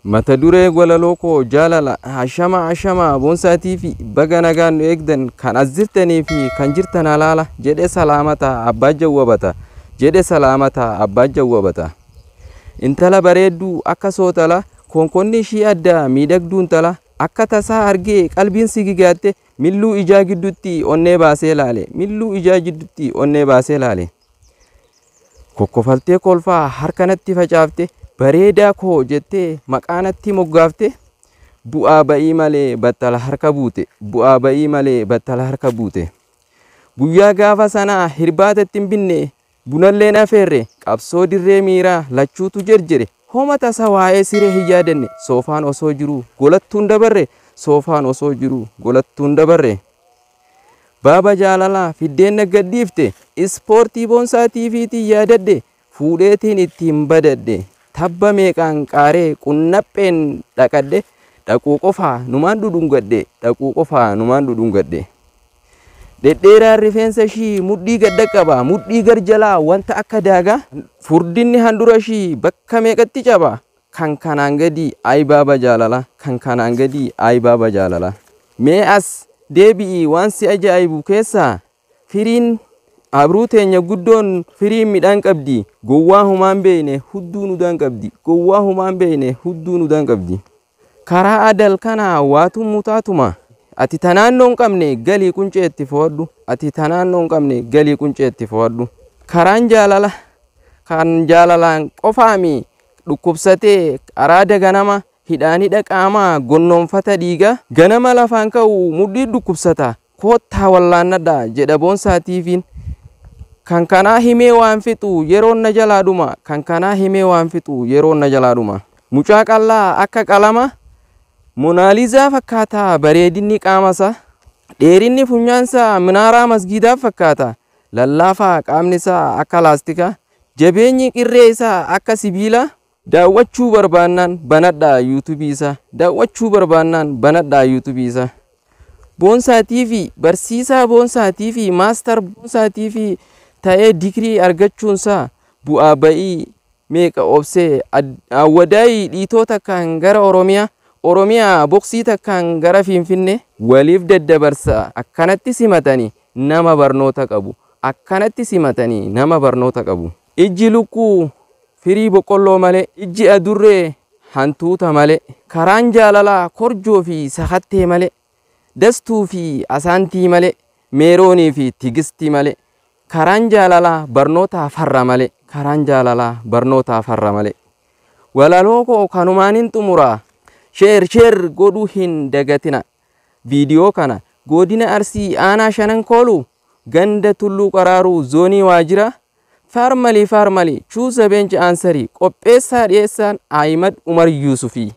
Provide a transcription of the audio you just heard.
mata duree walaloo koo jaalala hashama boonsaatii fi baga nagaan eegdan kan as jirtanii fi kan jirtan alaala jedhe salaamata abbaa jawwabata jedhe salaamata abbaa jawwabata intala bareedduu akka sootala konkonni ishii adda miidhagduun tala akka tasaa argee qalbiin sigigaatte milluu ijaa gidduutti onnee baasee laale milluu ijaa gidduutti onnee baasee laale kokkofaltee kolfaa harkanatti facaafte bareedaa koo jettee maqaanatti moggaafte bu'aa ba'ii malee battala harka buute bu'aa ba'ii malee battala harka buute guyyaa gaafa sanaa hirbaatatti hin binne bunalleen afeerre qabsoo dirree miiraa lachuutu jirjire homa tasa waa'ee siree hin yaadanne soofaan osoo jiru golattuun dabarre soofaan osoo jiru golattuun dabarre baaba jaalalaa fiddeen naggadhiifte ispoortii boonsaa tiiviitiin yaadadde fuudheetiin ittiin badadde tabba meeqaan qaaree qunnapheen dhaqadde dhaquu qofaa numaan dhudhungadde dhedheeraan rifeensa ishii mudhii gadda qaba mudhii garjalaa wanta akka daagaa furdinni handura ishii bakka meeqatti caba kan kanaan gadi ay baaba jaalala kan kanaan gadi ay baaba jaalala mee as deebi'i waan si ajaa'ibu keessaa firiin abruu teenya guddoon firii midhaan qabdi gowwaa humaan beeyne hudduu nudaan qabdi gowwaa humaan beeyne hudduu nudaan qabdi karaa adal kana waatu mutaatuma ati tanaannoon qabne galii qunceetti fo'adhu ati tanaannoon qabne galii qunceetti fo'adhu karaan jaalala kan jaalalaan qofaami dhukkubsatee araada ganama hidhaan hidha qaamaa gonnoonfata dhiiga ganama lafaan ka'u mudhii dhukkubsata koottaa wallaannadha jedha boonsaa tiiviin kan kanaa himee waan fixu yeroon na jalaadhuma kan kanaa himee waan fixu yeroon na jalaadhuma mucaa qallaa akka qalama monaalizaa fakkaataa bareedinni qaamasa dheerinni funyaansaa minaaraa masgiidaa fakkaata lallaafaa qaamni isaa akka laastika jabeenyi qirree isaa akka sibiila daawwachuu barbaannaan banadhaa yuutuubii isaa daawwachuu barbaannaan banadhaa yuutuubii isaa boonsaa tiivii barsiisaa boonsaa tiivii maastar boonsaa tiivii ta'ee digirii argachuunsaa bu'aa ba'ii meeqa obsee awwadaayii dhiitota kan gara oromiyaa boksii takkaan gara finfinne waliif daddabarsa akkanatti simatanii nama barnoota qabu akkanatti simatanii nama barnoota qabu ijji lukkuu firii boqqolloo malee ijji adurree hantuuta malee karaan jaalalaa korjoo fi sakattee malee dastuu fi asaantii malee meeroonii fi tigistii malee karaan jaalalaa barnoota farra malee karaan jaalalaa barnoota farra malee walaloo koo kanumaanin xumuraa sheer godhuu hin dagatina viidiyoo kana godina arsii aanaa shanan koolu ganda tulluu qaraaruu zoonii waajjira faarmalii chuusa beenci aansarii qopheessaa dhiyeessaan Ahimad Umar Yuusufi